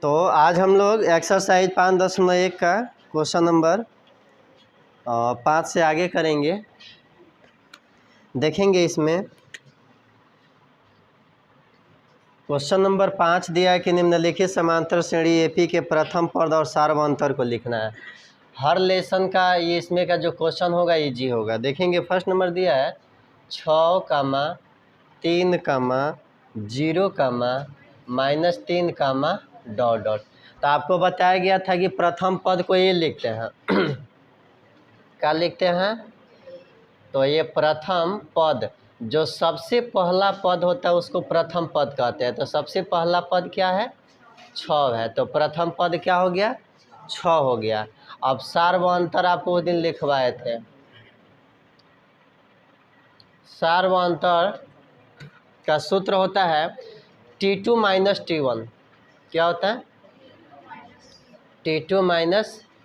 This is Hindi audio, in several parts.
तो आज हम लोग एक्सरसाइज 5.1 का क्वेश्चन नंबर 5 से आगे करेंगे। देखेंगे इसमें क्वेश्चन नंबर 5 दिया है कि निम्नलिखित समांतर श्रेणी एपी के प्रथम पद और सार्वअंतर को लिखना है। हर लेसन का ये इसमें का जो क्वेश्चन होगा इजी होगा। देखेंगे फर्स्ट नंबर दिया है 6, 3, 0, -3, डॉट डॉट। तो आपको बताया गया था कि प्रथम पद को ये लिखते हैं क्या लिखते हैं? तो ये प्रथम पद जो सबसे पहला पद होता है उसको प्रथम पद कहते हैं। तो सबसे पहला पद क्या है? 6 है। तो प्रथम पद क्या हो गया? 6 हो गया। अब सार्वअंतर आपको उस दिन लिखवाए थे। सार्वअंतर का सूत्र होता है T2 - T1। क्या होता है? T2 -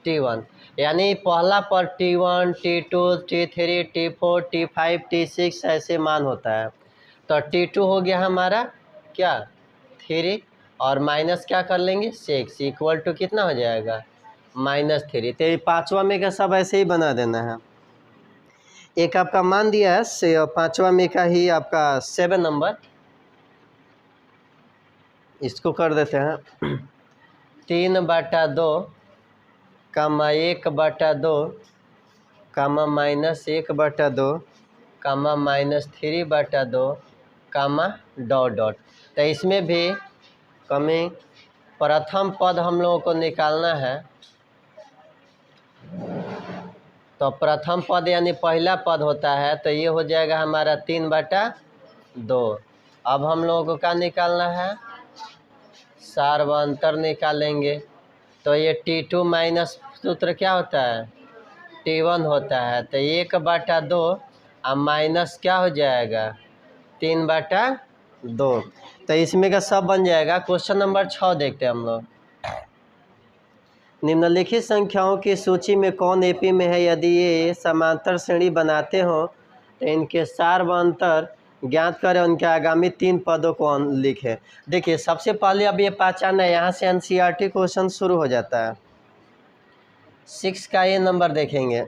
T1, यानी पहला पर T1, T2, T3, T4, T5, T6 ऐसे मान होता है। तो T2 हो गया हमारा क्या? 3 और माइनस क्या कर लेंगे? 6 इक्वल टू कितना हो जाएगा? -3। तो पाँचवा में का सब ऐसे ही बना देना है। एक आपका मान दिया है पाँचवा में का ही आपका 7 नंबर, इसको कर देते हैं 3/2, (1/2, -1/2, -3/2, डॉट डॉट। तो इसमें भी कमी प्रथम पद हम लोगों को निकालना है। तो प्रथम पद यानी पहला पद होता है, तो ये हो जाएगा हमारा 3/2। अब हम लोगों को क्या निकालना है? सार्वअंतर निकालेंगे। तो ये T2 माइनस सूत्र क्या होता है? T1 होता है। तो 1/2 और माइनस क्या हो जाएगा? 3/2। तो इसमें का सब बन जाएगा। क्वेश्चन नंबर 6 देखते हैं हम लोग। निम्नलिखित संख्याओं की सूची में कौन एपी में है? यदि ये समांतर श्रेणी बनाते हो तो इनके सार्वअंतर ज्ञात करें, उनके आगामी 3 पदों को लिखें। देखिए सबसे पहले अब ये पहचानना है, यहाँ से एनसीईआरटी क्वेश्चन शुरू हो जाता है। 6 का ये नंबर देखेंगे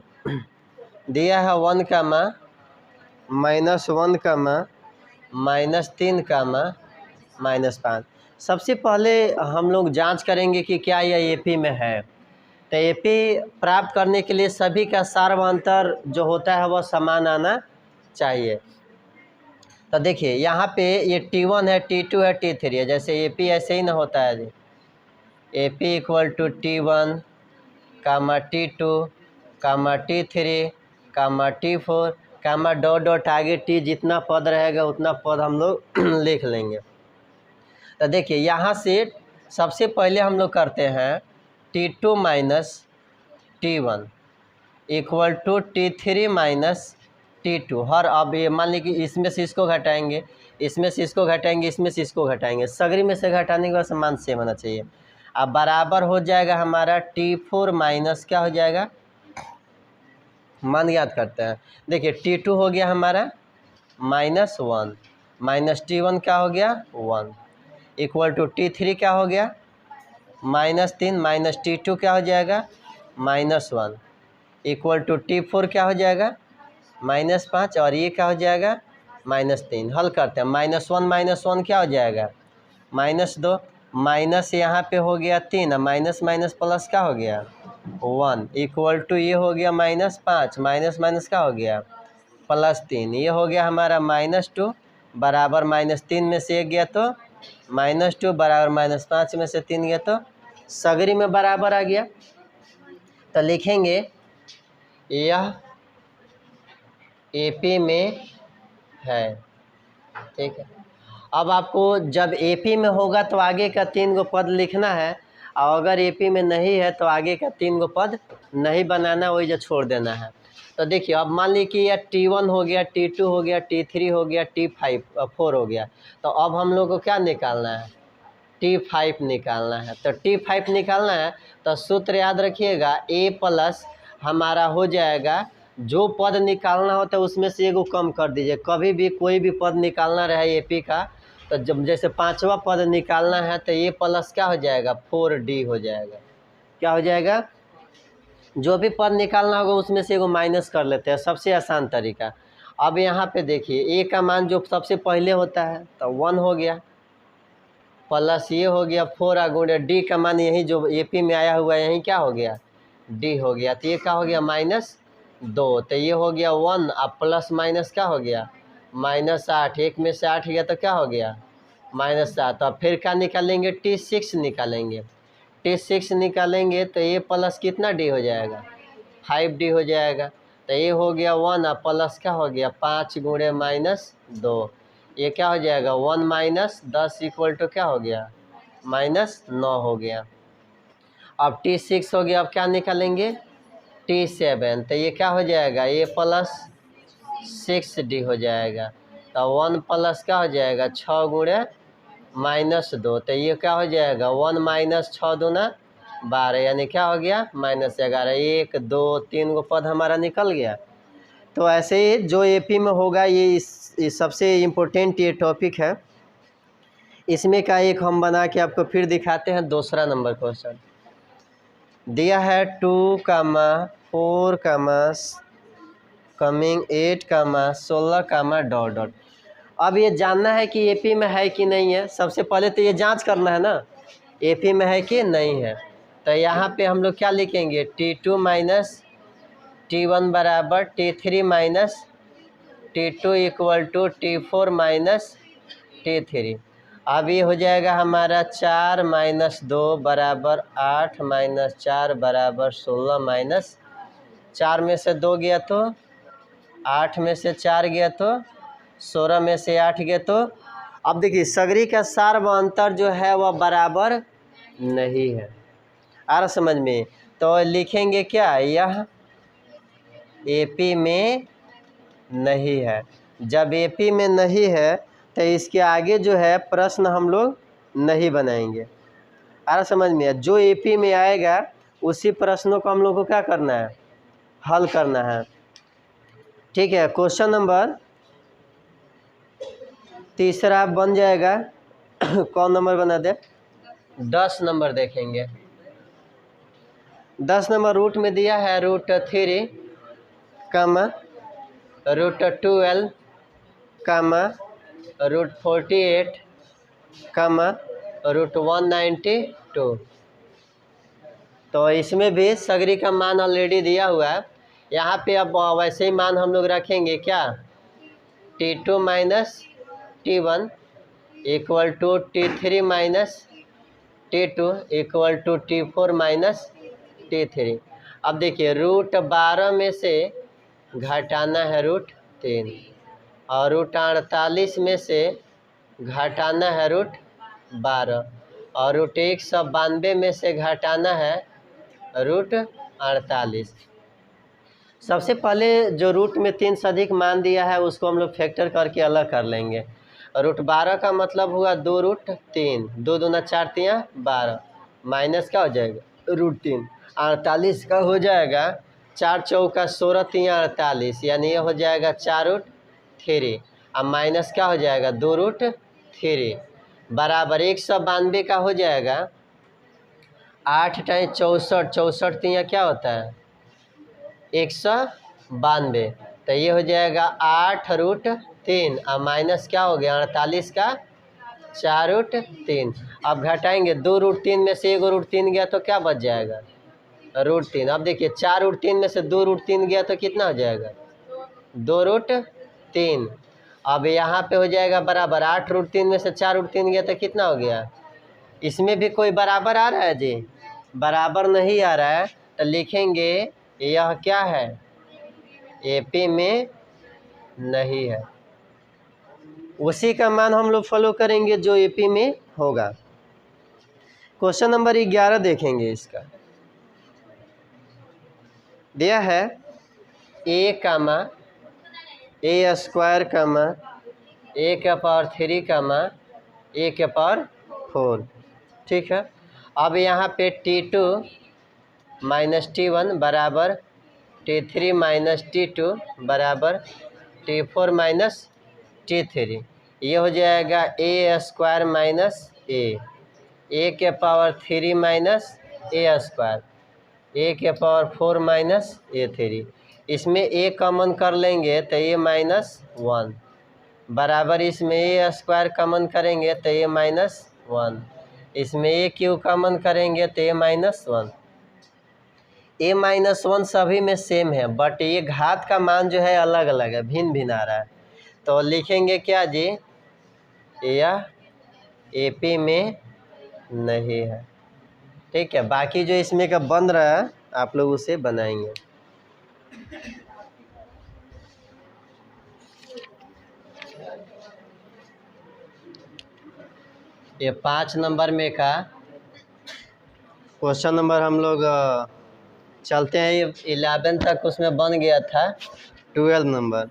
दिया है 1, -1, -3, -5। सबसे पहले हम लोग जांच करेंगे कि क्या यह एपी में है। तो एपी प्राप्त करने के लिए सभी का सार्वअंतर जो होता है वह समान आना चाहिए। तो देखिए यहाँ पे ये T1 है, T2 है, T3 है। जैसे एपी ऐसे ही ना होता है जी। AP equal to T1, T2, T3, T4, dot dot आगे T जितना पद रहेगा उतना पद हम लोग लिख लेंगे। तो देखिए यहाँ से सबसे पहले हम लोग करते हैं T2 - T1 equal to T3 - T2। हर अब ये मान लीजिए कि इसमें से इसको घटाएंगे, इसमें से इसको घटाएंगे, इसमें से इसको घटाएंगे, सगरी में से घटाने के बाद समान सेम होना चाहिए। अब बराबर हो जाएगा हमारा T4 माइनस क्या हो जाएगा? मान याद करते हैं। देखिए T2 हो गया हमारा -1 माइनस T1 क्या हो गया? 1 इक्वल टू T3 क्या हो गया? -3 माइनस T2 क्या हो जाएगा? -1 इक्वल टू T4 क्या हो जाएगा? -5 और ये क्या हो जाएगा? -3। हल करते हैं। -1 क्या हो जाएगा? -2 माइनस यहाँ पे हो गया 3, माइनस माइनस प्लस क्या हो गया? 1 इक्वल टू ये हो गया -5, माइनस माइनस क्या हो गया? +3। ये हो गया हमारा -2 बराबर -3 में से 1 गया तो -2 बराबर -5 में से 3 गया तो सगरी में बराबर आ गया। तो लिखेंगे यह एपी में है। ठीक है। अब आपको जब एपी में होगा तो आगे का 3 गो पद लिखना है, और अगर एपी में नहीं है तो आगे का 3 गो पद नहीं बनाना, वही जो छोड़ देना है। तो देखिए अब मान लीजिए कि यह T1 हो गया, T2 हो गया, T3 हो गया, T4 हो गया। तो अब हम लोग को क्या निकालना है? T5 निकालना है। तो T5 निकालना है तो सूत्र याद रखिएगा, A प्लस हमारा हो जाएगा, जो पद निकालना होता है उसमें से एगो कम कर दीजिए। कभी भी कोई भी पद निकालना रहे एपी का तो जब जैसे पांचवा पद निकालना है तो ये प्लस क्या हो जाएगा 4D हो जाएगा। क्या हो जाएगा, जो भी पद निकालना होगा उसमें से एगो माइनस कर लेते हैं, सबसे आसान तरीका। अब यहाँ पे देखिए a का मान जो सबसे पहले होता है तो 1 हो गया, प्लस ये हो गया 4 गुणे d का मान यही जो AP में आया हुआ है यही क्या हो गया d हो गया, तो ये क्या हो गया -2, तो ये हो गया 1, अब प्लस माइनस क्या हो गया -8, 1 में से 8 गया तो क्या हो गया -7। अब फिर क्या निकालेंगे T6 निकालेंगे, T6 निकालेंगे तो ये प्लस कितना d हो जाएगा 5D हो जाएगा, तो ये हो गया 1, अब प्लस क्या हो गया 5 गुणे -2, ये क्या हो जाएगा 1 - 10 इक्वल टू क्या हो गया -9 हो गया। अब T6 हो गया, अब क्या निकालेंगे T7, तो ये क्या हो जाएगा ये प्लस 6D हो जाएगा, तो 1 प्लस क्या हो जाएगा 6 गुणे -2, तो ये क्या हो जाएगा 1 - 6 दूना 12, यानी क्या हो गया -11। 1 2 3 गो पद हमारा निकल गया। तो ऐसे ही जो AP में होगा ये सबसे इम्पोर्टेंट ये टॉपिक है, इसमें का एक हम बना के आपको फिर दिखाते हैं। दूसरा नंबर क्वेश्चन दिया है 2, 4, 8, 16, डॉट डॉट। अब ये जानना है कि AP में है कि नहीं है, सबसे पहले तो ये जांच करना है ना AP में है कि नहीं है। तो यहाँ पे हम लोग क्या लिखेंगे T2 माइनस T1 बराबर T3 minus T2 equal to T4 minus T3। अब ये हो जाएगा हमारा 4 - 2 बराबर 8 - 4 बराबर 16 4 में से 2 गया तो 8 में से 4 गया तो 16 में से 8 गया तो अब देखिए सगरी का सार व अंतर जो है वह बराबर नहीं है। आ रहा समझ में, तो लिखेंगे क्या यह AP में नहीं है। जब AP में नहीं है तो इसके आगे जो है प्रश्न हम लोग नहीं बनाएंगे। आ रहा समझ में, जो AP में आएगा उसी प्रश्नों को हम लोग को क्या करना है हल करना है। ठीक है, क्वेश्चन नंबर तीसरा बन जाएगा कौन नंबर बना दे 10 नंबर देखेंगे। 10 नंबर रूट में दिया है √3, √12, √48, √192। तो इसमें भी सगरी का मान ऑलरेडी दिया हुआ है। यहाँ पे अब वैसे ही मान हम लोग रखेंगे क्या T2 minus T1 equal to T3 minus T2 equal to T4 minus T3। अब देखिए √12 में से घटाना है √3 और √48 में से घटाना है √12 और √192 में से घटाना है √48। सबसे पहले जो रूट में 3 से अधिक मान दिया है उसको हम लोग फैक्टर करके अलग कर लेंगे। √12 का मतलब हुआ 2√3, 2 दूना 4 तिया 12 माइनस क्या हो जाएगा √3। 48 का हो जाएगा 4 चौका 16 तिया 48, यानी ये हो जाएगा 4√3 अब माइनस क्या हो जाएगा 2√3 बराबर 192 का हो जाएगा 8 टाइम 64, 64 तिया क्या होता है 192, तो ये हो जाएगा 8√3 अब माइनस क्या हो गया 48 का 4√3। अब घटाएंगे 2√3 में से 1√3 गया तो क्या बच जाएगा √3। अब देखिए 4√3 में से 2√3 गया तो कितना हो जाएगा 2√3। अब यहाँ पे हो जाएगा बराबर 8√3 में से 4√3 गया तो कितना हो गया। इसमें भी कोई बराबर आ रहा है जी, बराबर नहीं आ रहा है, तो लिखेंगे यह क्या है AP में नहीं है। उसी का मान हम लोग फॉलो करेंगे जो AP में होगा। क्वेश्चन नंबर 11 देखेंगे। इसका दिया है a, A² A⁴ A⁴, ठीक है। अब यहाँ पे T2 माइनस T1 बराबर T3 माइनस T2 बराबर T4 माइनस T3। ये हो जाएगा ए स्क्वायर माइनस ए के पावर 3 माइनस ए स्क्वायर, ए के पावर 4 माइनस ए3। इसमें ए कॉमन कर लेंगे तो ए माइनस 1 बराबर इसमें ए स्क्वायर कॉमन करेंगे तो ए माइनस 1, इसमें ए क्यू कॉमन करेंगे तो ए माइनस 1। ए माइनस 1 सभी में सेम है, बट ये घात का मान जो है अलग अलग है, भिन्न भिन्न आ रहा है। तो लिखेंगे क्या जी, यह एपी में नहीं है। ठीक है, बाकी जो इसमें का बन रहा है आप लोग उसे बनाएंगे। ये 5 नंबर में का क्वेश्चन नंबर हम लोग चलते हैं। ये 11 तक उसमें बन गया था। 12 नंबर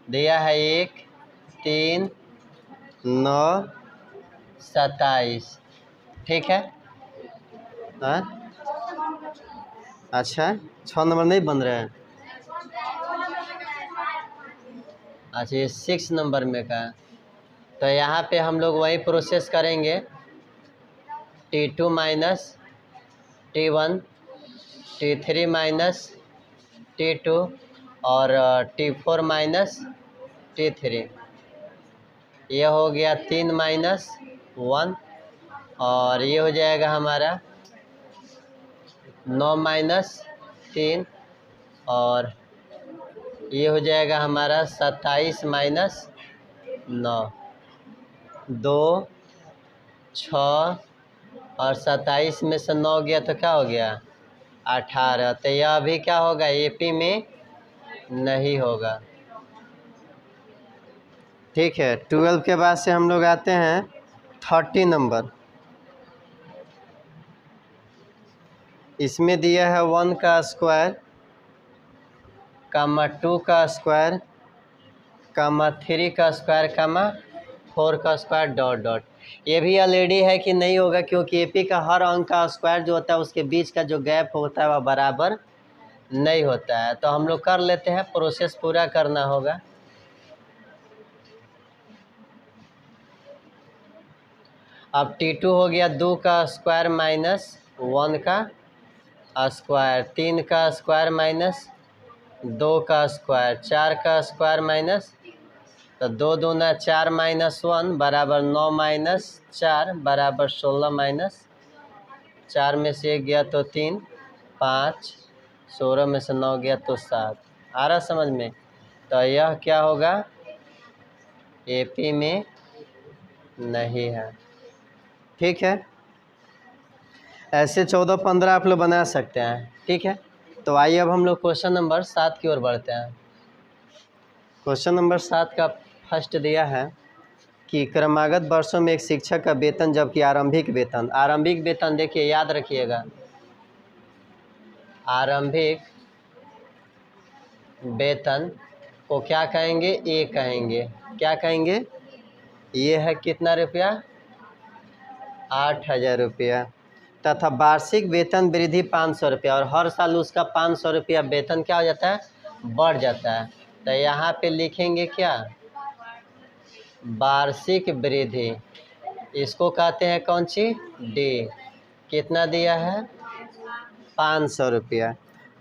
दिया है 1, 3, 9, 27। ठीक है, हाँ अच्छा 6 नंबर नहीं बन रहे हैं। अच्छा ये 6 नंबर में का, तो यहाँ पे हम लोग वही प्रोसेस करेंगे। T2 minus T1, T3 minus T2 और T4 माइनस T3। ये हो गया 3 माइनस 1 और ये हो जाएगा हमारा 9 माइनस 3 और ये हो जाएगा हमारा 27 माइनस 9। 2, 6 और 27 में से 9 गया तो क्या हो गया 18। तो यह अभी क्या होगा, एपी में नहीं होगा। ठीक है, 12 के बाद से हम लोग आते हैं 30 नंबर। इसमें दिया है 1 का स्क्वायर, कामा 2 का स्क्वायर, कामा 3 का स्क्वायर, कामा 4 का स्क्वायर डॉट डॉट। ये भी ऑलरेडी है कि नहीं होगा, क्योंकि एपी का हर अंक का स्क्वायर जो होता है उसके बीच का जो गैप होता है वह बराबर नहीं होता है। तो हम लोग कर लेते हैं, प्रोसेस पूरा करना होगा। अब T2 हो गया 2 का स्क्वायर माइनस 1 का स्क्वायर, 3 का स्क्वायर माइनस 2 का स्क्वायर, 4 का स्क्वायर माइनस, तो 2 दूना 4 माइनस 1 बराबर 9 माइनस 4 बराबर 16 माइनस 4 में से 1 गया तो 3, 5, 16 में से 9 गया तो 7। आ रहा समझ में? तो यह क्या होगा, एपी में नहीं है। ठीक है, ऐसे 14, 15 आप लोग बना सकते हैं। ठीक है, तो आइए अब हम लोग क्वेश्चन नंबर 7 की ओर बढ़ते हैं। क्वेश्चन नंबर 7 का फर्स्ट दिया है कि क्रमागत वर्षों में एक शिक्षक का वेतन जबकि आरंभिक वेतन देखिए याद रखिएगा, आरंभिक वेतन को क्या कहेंगे, ए कहेंगे। क्या कहेंगे, ये है कितना रुपया, 8,000 रुपया, तथा वार्षिक वेतन वृद्धि 500 रुपया, और हर साल उसका 500 रुपया वेतन क्या हो जाता है, बढ़ जाता है। तो यहाँ पे लिखेंगे क्या, वार्षिक वृद्धि, इसको कहते हैं कौन सी, डी। कितना दिया है, 500 रुपया।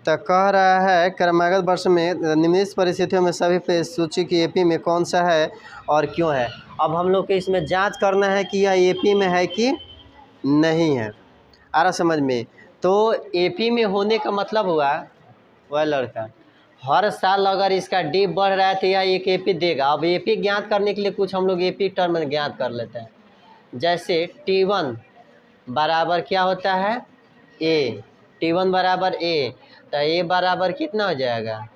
तो कह रहा है क्रमागत वर्ष में निम्नलिखित परिस्थितियों में सभी पे सूची की एपी में कौन सा है और क्यों है। अब हम लोग को इसमें जांच करना है कि यह एपी में है कि नहीं है। आ रहा समझ में? तो एपी में होने का मतलब हुआ, वह लड़का हर साल अगर इसका डी बढ़ रहा है तो यह एक एपी देगा। अब एपी ज्ञात करने के लिए कुछ हम लोग एपी टर्म ज्ञात कर लेते हैं। जैसे T1 बराबर क्या होता है, ए, T1 बराबर ए, तो ए बराबर कितना हो जाएगा,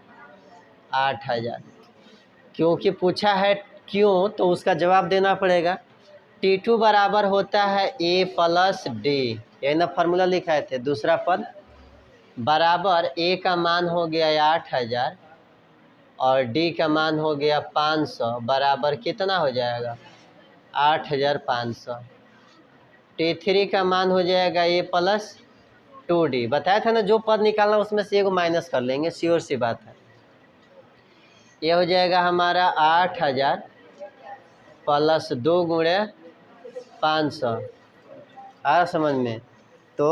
8,000। क्योंकि पूछा है क्यों, तो उसका जवाब देना पड़ेगा। T2 बराबर होता है ए प्लस डी, यही ना फार्मूला लिखाए थे, दूसरा पद बराबर ए का मान हो गया 8,000 और डी का मान हो गया 500, बराबर कितना हो जाएगा, 8,500। T3 का मान हो जाएगा ए प्लस 2D, बताया था ना, जो पद निकालना उसमें से एगो माइनस कर लेंगे, श्योर सी बात है। ये हो जाएगा हमारा 8,000 प्लस 2 गुणे 500। आ समझ में? तो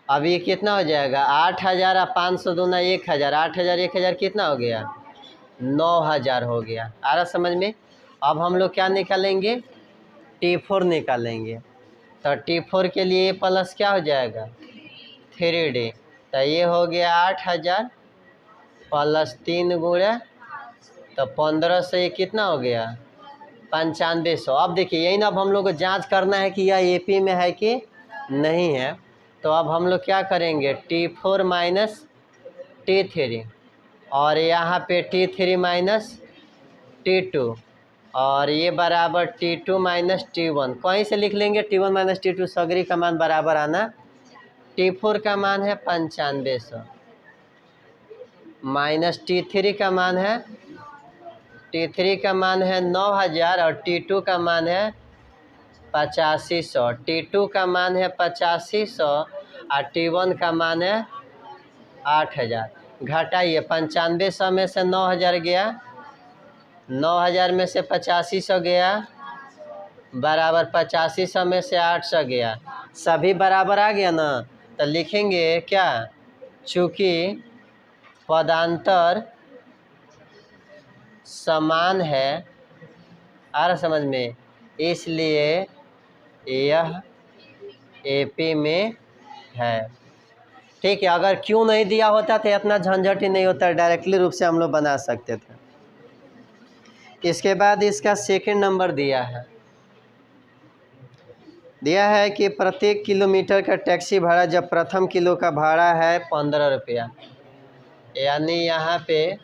अब ये कितना हो जाएगा? 8000 और 500 दूना 1000, 8000 1000 कितना हो गया? 9000 हो गया। आ रहा समझ में? अब हम लोग क्या निकालेंगे? T4 निकालेंगे। तो T4 के लिए प्लस क्या हो जाएगा? 3D। तो ये हो गया 8000 प्लस 3 गुणे, तो 15 से ये कितना हो गया? 9500। अब देखिए यही ना, अब हम लोग को जांच करना है कि यह AP में है कि नहीं है। तो अब हम लोग क्या करेंगे? T4 माइनस T3, और यहाँ पे T3 माइनस T2, और ये बराबर T2 माइनस T1। कहीं से लिख लेंगे T1 माइनस T2, सगरी का मान बराबर आना। T4 का मान है 9500 माइनस T3 का मान है 9000, और T2 का मान है 8500। T2 का मान है 8500 और T1 का मान है 8000। घटाइए, 9500 में से 9000 गया, 9000 में से 8500 गया, बराबर 8500 में से 800 गया। सभी बराबर आ गया ना? तो लिखेंगे क्या? चूँकि पदांतर समान है, आ रहा समझ में, इसलिए यह AP में है। ठीक है। अगर क्यों नहीं दिया होता तो इतना झंझट ही नहीं होता, डायरेक्टली रूप से हम लोग बना सकते थे। इसके बाद इसका सेकंड नंबर दिया है कि प्रत्येक किलोमीटर का टैक्सी भाड़ा, जब प्रथम किलो का भाड़ा है 15 रुपया, यानी यहाँ पे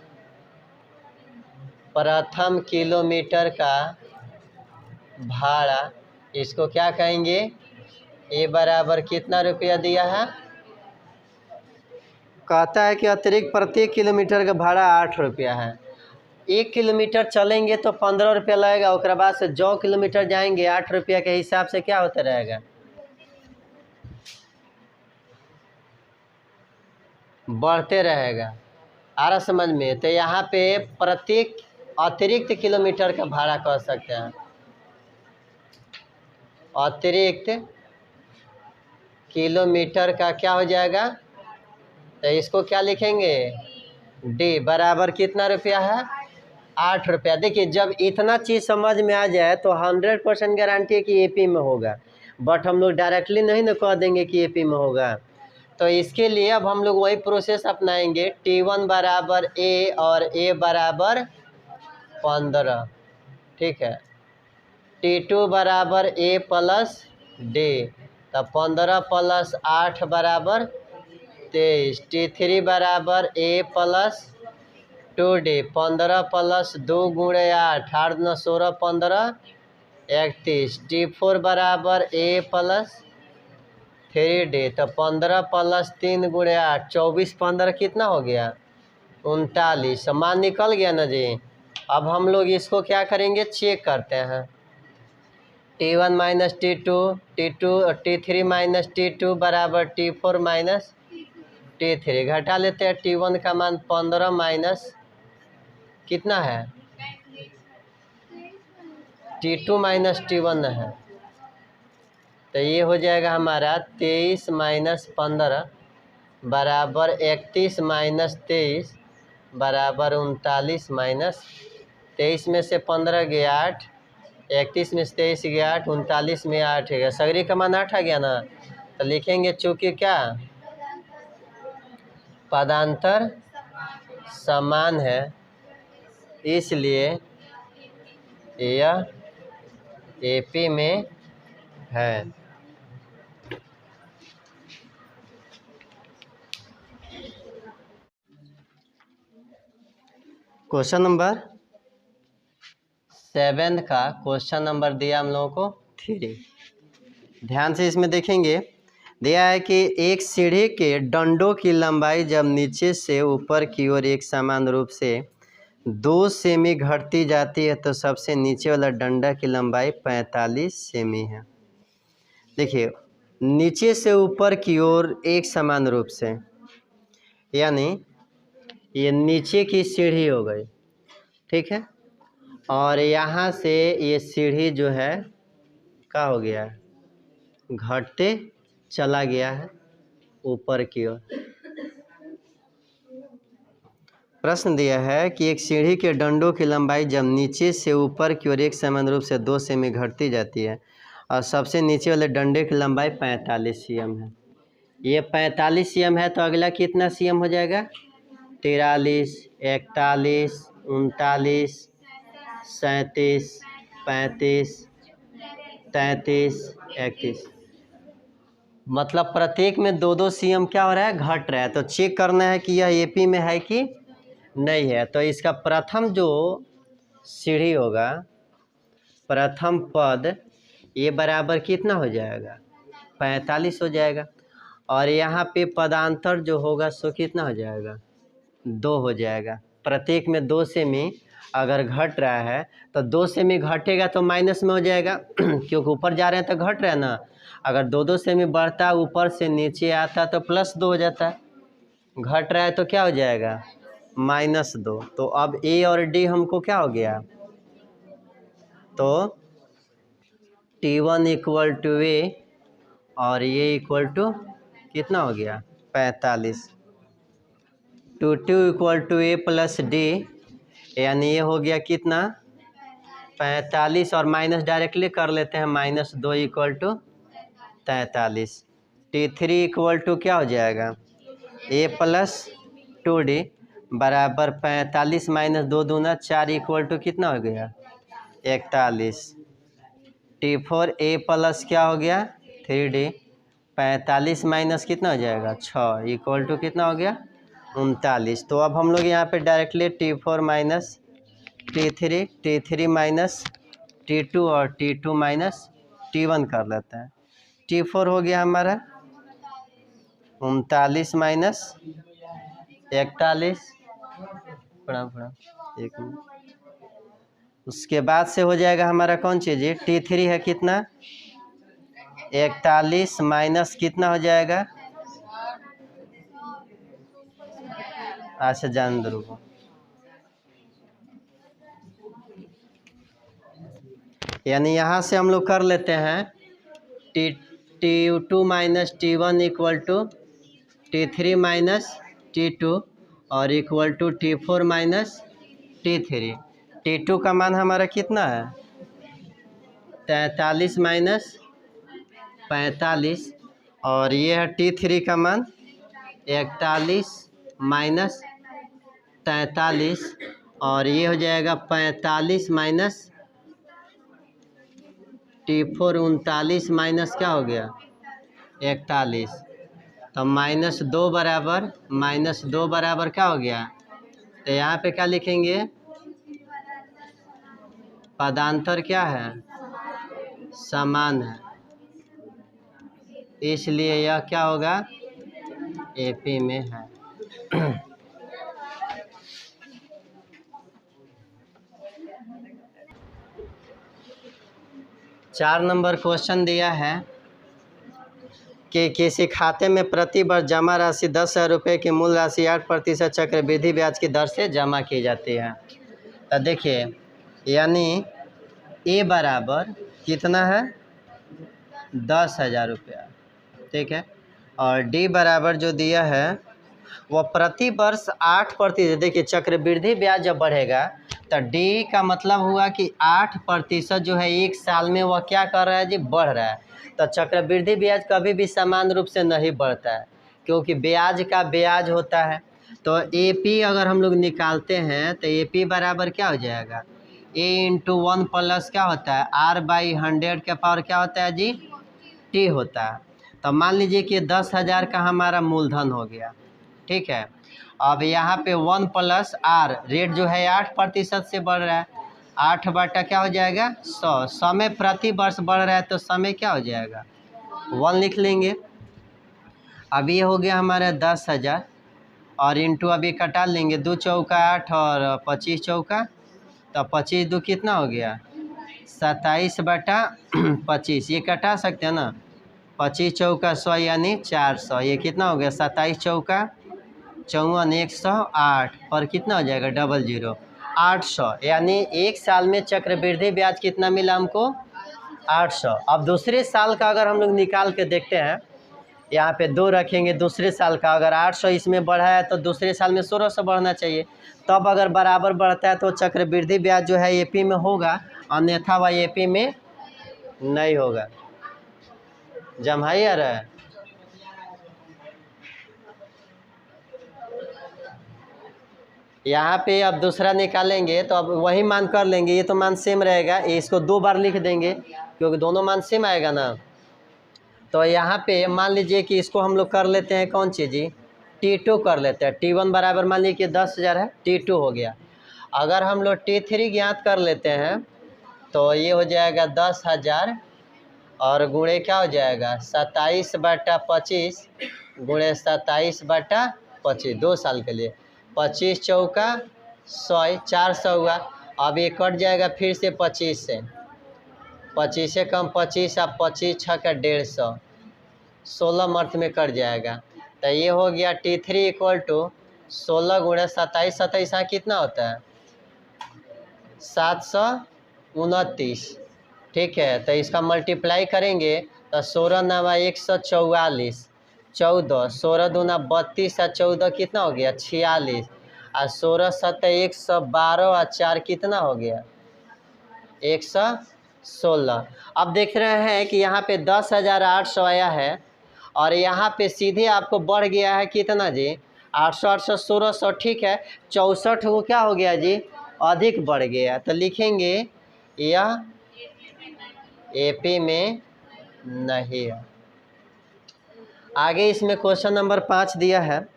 प्रथम किलोमीटर का भाड़ा, इसको क्या कहेंगे? ये बराबर कितना रुपया दिया है? कहता है कि अतिरिक्त प्रत्येक किलोमीटर का भाड़ा 8 रुपया है। 1 किलोमीटर चलेंगे तो 15 रुपया लगेगा, उसके बाद से जो किलोमीटर जाएंगे 8 रुपया के हिसाब से क्या होता रहेगा? बढ़ते रहेगा। आ रहा समझ में? तो यहाँ पे प्रत्येक अतिरिक्त किलोमीटर का भाड़ा कह सकते हैं। अतिरिक्त किलोमीटर का क्या हो जाएगा? तो इसको क्या लिखेंगे? D बराबर कितना रुपया है? 8 रुपया। देखिए जब इतना चीज़ समझ में आ जाए तो 100% गारंटी है कि AP में होगा, बट हम लोग डायरेक्टली नहीं ना कह देंगे कि AP में होगा। तो इसके लिए अब हम लोग वही प्रोसेस अपनाएंगे। T1 बराबर A और A बराबर 15। ठीक है। T2 बराबर A प्लस D, तो 15 प्लस 8 बराबर 23। T3 बराबर A प्लस 2D, 15 प्लस 2 गुणे 8, 8 9 16 15 31। T4 बराबर A प्लस 3D, तो 15 प्लस 3 गुणे 8, 24 15 कितना हो गया? 39। मान निकल गया ना जी। अब हम लोग इसको क्या करेंगे? चेक करते हैं। T1 minus T2, T3 minus T2 बराबर T4 माइनस T3। घटा लेते हैं। T1 का मान 15 माइनस कितना है? T2 माइनस T1 है, तो ये हो जाएगा हमारा 23 माइनस 15 बराबर 31 माइनस 23 बराबर 39 माइनस 23 में से 15 गया 8, 31 में से 23 गया 8, 39 में 8 गया, सगरी का मान 8 आ गया ना? तो लिखेंगे चूँकि क्या पदांतर समान है, इसलिए यह AP में है। क्वेश्चन नंबर 7 का क्वेश्चन नंबर दिया हम लोगों को 3। ध्यान से इसमें देखेंगे। दिया है कि एक सीढ़ी के डंडों की लंबाई जब नीचे से ऊपर की ओर एक समान रूप से 2 सेमी घटती जाती है तो सबसे नीचे वाला डंडा की लंबाई 45 सेमी है। देखिए नीचे से ऊपर की ओर एक समान रूप से, यानी ये नीचे की सीढ़ी हो गई, ठीक है। और यहाँ से ये सीढ़ी जो है क्या हो गया, घटते चला गया है ऊपर की ओर। प्रश्न दिया है कि एक सीढ़ी के डंडों की लंबाई जब नीचे से ऊपर की ओर एक समान रूप से 2 सेमी घटती जाती है और सबसे नीचे वाले डंडे की लंबाई 45 cm है। ये 45 cm है तो अगला कितना cm हो जाएगा, 43, 41, 39, 37, 35, 33, 31। मतलब प्रत्येक में 2-2 cm क्या हो रहा है, घट रहा है। तो चेक करना है कि यह एपी में है कि नहीं है। तो इसका प्रथम जो सीढ़ी होगा, प्रथम पद, ये बराबर कितना हो जाएगा, 45 हो जाएगा। और यहाँ पे पदांतर जो होगा सो कितना हो जाएगा, 2 हो जाएगा। प्रत्येक में 2 सेमी अगर घट रहा है तो 2 सेमी घटेगा तो माइनस में हो जाएगा क्योंकि ऊपर जा रहे हैं तो घट रहा है ना। अगर 2-2 सेमी बढ़ता ऊपर से नीचे आता तो +2 हो जाता है, घट रहा है तो क्या हो जाएगा, -2। तो अब ए और डी हमको क्या हो गया, तो T1 = A और ये = कितना हो गया, 45। 2 = A + D, यानी ये हो गया कितना, 45 और माइनस डायरेक्टली कर लेते हैं, -2 = 43। T3 = क्या हो जाएगा, A + 2D बराबर 45 - 2 दूना 4 = कितना हो गया, 41। T4 A + क्या हो गया, 3D 45 माइनस कितना हो जाएगा, 6 = कितना हो गया, 39। तो अब हम लोग यहाँ पे directly T4 - T3, T3 - T2 और T2 - T1 कर लेते हैं। T4 हो गया हमारा 39 - 41, एक मिनट। उसके बाद से हो जाएगा हमारा कौन चीज़ है, T3 है कितना, 41 माइनस कितना हो जाएगा, अच्छा जान दो, यानी यहाँ से हम लोग कर लेते हैं T2 - T1 = T3 - T2 और = T4 - T3। T2 का मान हमारा कितना है, 43 - 45 और ये है T3 का मान 41 - 43 और ये हो जाएगा 45 - T4 39 माइनस क्या हो गया, 41। तो -2 बराबर क्या हो गया, तो यहाँ पे क्या लिखेंगे, पदांतर क्या है, समान है, इसलिए यह क्या होगा, एपी में है। 4 नंबर क्वेश्चन दिया है कि किसी खाते में प्रति वर्ष जमा राशि 10,000 रुपये की मूल राशि 8% चक्रवृद्धि ब्याज की दर से जमा की जाती है। तो देखिए, यानी ए बराबर कितना है, 10,000 रुपया, ठीक है। और डी बराबर जो दिया है वह प्रति वर्ष 8%। देखिए चक्रवृद्धि ब्याज जब बढ़ेगा तो डी का मतलब हुआ कि 8% जो है एक साल में वह क्या कर रहा है जी, बढ़ रहा है। तो चक्रवृद्धि ब्याज कभी भी समान रूप से नहीं बढ़ता है क्योंकि ब्याज का ब्याज होता है। तो एपी अगर हम लोग निकालते हैं तो एपी बराबर क्या हो जाएगा, ए × 1 प्लस क्या होता है, R/100 के पावर क्या होता है जी, टी होता है। तो मान लीजिए कि 10,000 का हमारा मूलधन हो गया, ठीक है। अब यहाँ पे 1 + R, रेट जो है 8% से बढ़ रहा है, 8 बटा क्या हो जाएगा, 100। समय प्रति वर्ष बढ़ रहा है तो समय क्या हो जाएगा, 1 लिख लेंगे। अब ये हो गया हमारा 10,000 और इंटू अभी कटा लेंगे, 2 चौका 8 और 25 चौका, तो 25 2 कितना हो गया, 27/25। ये कटा सकते हैं ना, 25 चौका 100 यानी 400, ये कितना हो गया, 27 चौका 54, 108 पर कितना हो जाएगा, 00। 800, यानी एक साल में चक्रवृद्धि ब्याज कितना मिला हमको? 800। अब दूसरे साल का अगर हम लोग निकाल के देखते हैं, यहाँ पे 2 रखेंगे, दूसरे साल का अगर 800 इसमें बढ़ा है तो दूसरे साल में 1600 बढ़ना चाहिए। तब अगर बराबर बढ़ता है तो चक्रवृद्धि ब्याज जो है एपी में होगा, अन्यथा वह एपी में नहीं होगा। जमाई आ रहा है? यहाँ पे अब दूसरा निकालेंगे तो अब वही मान कर लेंगे, ये तो मान सेम रहेगा, इसको 2 बार लिख देंगे क्योंकि दोनों मान सेम आएगा ना। तो यहाँ पे मान लीजिए कि इसको हम लोग कर लेते हैं कौन सी जी, T2 कर लेते हैं। T1 बराबर मान लीजिए कि 10,000 है, T2 हो गया। अगर हम लोग T3 ज्ञात कर लेते हैं तो ये हो जाएगा 10,000 और गुणे क्या हो जाएगा 27/25 गुणे 27/25 2 साल के लिए 25 चौका 100 400 हुआ। अब ये कट जाएगा फिर से 25 से, 25 से कम 25 अब 25 6 का 150, 16 मर्थ में कट जाएगा। तो ये हो गया T3 इक्वल टू 16 गुणे 27, 27 यहाँ कितना होता है 729। ठीक है, तो इसका मल्टीप्लाई करेंगे तो 16 नवा 144, 14 16 दूना 32 और 14 कितना हो गया 46 और 16 7 112 और 4 कितना हो गया 116। अब देख रहे हैं कि यहाँ पे 10,800 आया है और यहाँ पे सीधे आपको बढ़ गया है कितना जी 800 800 1600। ठीक है, 64 को क्या हो गया जी अधिक बढ़ गया, तो लिखेंगे यह एपी में नहीं है। आगे इसमें क्वेश्चन नंबर 5 दिया है,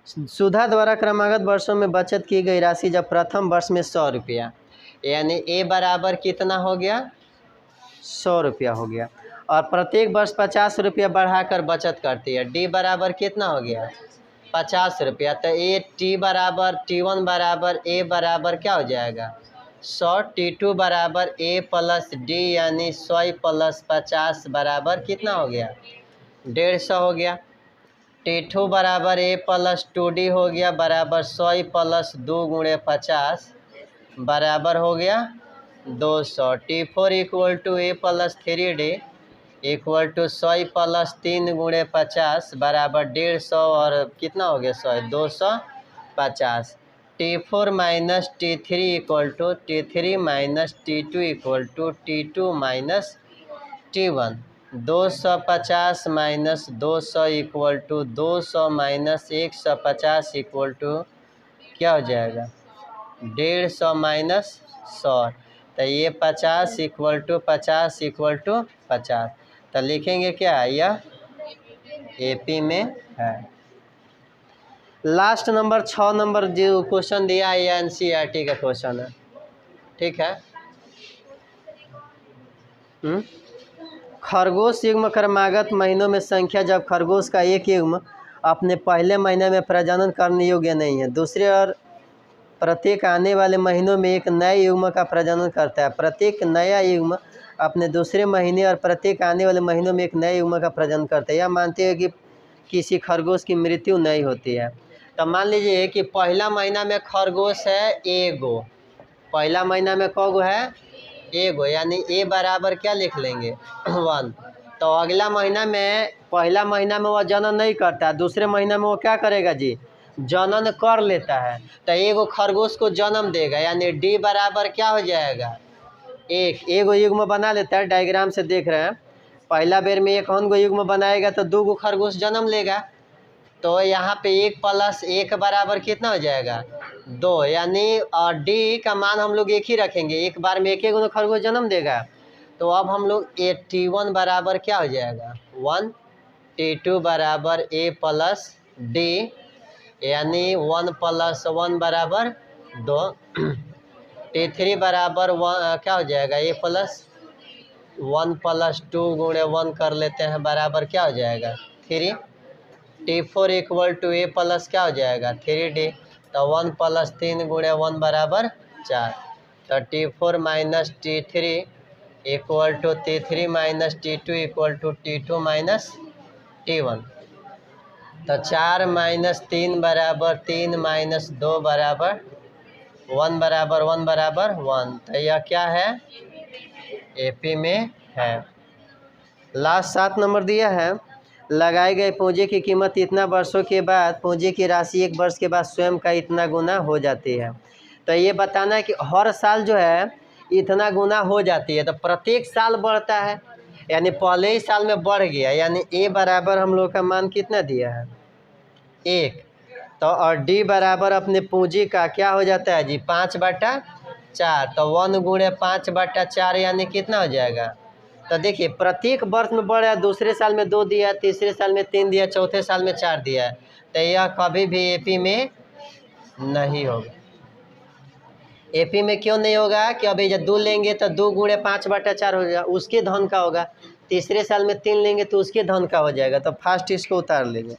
सुधा द्वारा क्रमागत वर्षों में बचत की गई राशि जब प्रथम वर्ष में 100 रुपया, यानी ए बराबर कितना हो गया 100 रुपया हो गया, और प्रत्येक वर्ष 50 रुपया बढ़ाकर बचत करती है। डी बराबर कितना हो गया 50 रुपया, तो ए टी बराबर T1 बराबर ए बराबर क्या हो जाएगा 100, T2 बराबर ए प्लस डी यानी 100 प्लस 50 बराबर कितना हो गया 150 हो गया। T2 बराबर ए प्लस 2D हो गया बराबर 100 प्लस 2 गुणे 50 बराबर हो गया 200। T4 equal to A plus 3D equal to 100 plus 3 गुणे 50 बराबर 150 और कितना हो गया 100 250। T4 minus T3 equal to T3 minus T2 equal to T2 minus T1। 250 minus 200 equal to 200 minus 150 equal to क्या हो जाएगा 150 माइनस 100। तो ये 50 इक्वल टू 50 इक्वल टू 50, तो लिखेंगे क्या यह एपी में है। लास्ट नंबर 6 नंबर जो क्वेश्चन दिया है यह NCERT का क्वेश्चन है। ठीक है, खरगोश युग्म क्रमागत महीनों में संख्या जब खरगोश का एक युग्म अपने पहले महीने में प्रजनन करने योग्य नहीं है, दूसरे और प्रत्येक आने वाले महीनों में एक नए युग्म का प्रजनन करता है, प्रत्येक नया युग्म अपने दूसरे महीने और प्रत्येक आने वाले महीनों में एक नए युग्म का प्रजनन करता है। यह मानते हैं कि किसी खरगोश की मृत्यु नहीं होती है। तो मान लीजिए कि पहला महीना में खरगोश है एगो, पहला महीना में कौगो है एगो, यानी ए बराबर क्या लिख लेंगे 1। तो अगला महीना में पहला महीना में वह जनन नहीं करता, दूसरे महीना में वो क्या करेगा जी जनन कर लेता है, तो एगो खरगोश को जन्म देगा, यानी डी बराबर क्या हो जाएगा एगो युग्म बना लेता है। डायग्राम से देख रहे हैं, पहला बेर में एक गो युग्म बनाएगा तो 2 गो खरगोश जन्म लेगा, तो यहाँ पे 1 प्लस 1 बराबर कितना हो जाएगा 2, यानी और डी का मान हम लोग एक ही रखेंगे, एक बार में एक गो खरगोश जन्म देगा। तो अब हम लोग T1 बराबर क्या हो जाएगा 1, T2 बराबर ए प्लस डी यानी 1 प्लस 1 बराबर 2, T3 बराबर क्या हो जाएगा ए प्लस 1 प्लस 2 गुणे 1 कर लेते हैं बराबर क्या हो जाएगा 3। T4 equal to A plus क्या हो जाएगा 3D, तो 1 प्लस 3 गुणे 1 बराबर 4, तो T4 minus T3 equal to T3 minus T2 equal to T2 minus T1, तो 4 माइनस 3 बराबर 3 माइनस 2 बराबर 1 बराबर 1 बराबर 1, तो यह क्या है, एपी में है। लास्ट 7 नंबर दिया है, लगाए गए पूंजी की कीमत इतना वर्षों के बाद पूंजी की राशि 1 वर्ष के बाद स्वयं का इतना गुना हो जाती है। तो ये बताना है कि हर साल जो है इतना गुना हो जाती है, तो प्रत्येक साल बढ़ता है, यानी पहले ही साल में बढ़ गया, यानी ए बराबर हम लोग का मान कितना दिया है, 1। तो और डी बराबर अपने पूंजी का क्या हो जाता है जी, 5/4, तो 1 गुणे 5/4 यानी कितना हो जाएगा। तो देखिए प्रत्येक वर्ष में बढ़ रहा है, दूसरे साल में 2 दिया, तीसरे साल में 3 दिया, चौथे साल में 4 दिया है, तो यह कभी भी एपी में नहीं होगा। एपी में क्यों नहीं होगा कि अभी जब 2 लेंगे तो 2 गुणे 5/4 हो जाएगा, उसके धन का होगा। तीसरे साल में 3 लेंगे तो उसके धन का हो जाएगा, तो फर्स्ट इसको उतार लेंगे।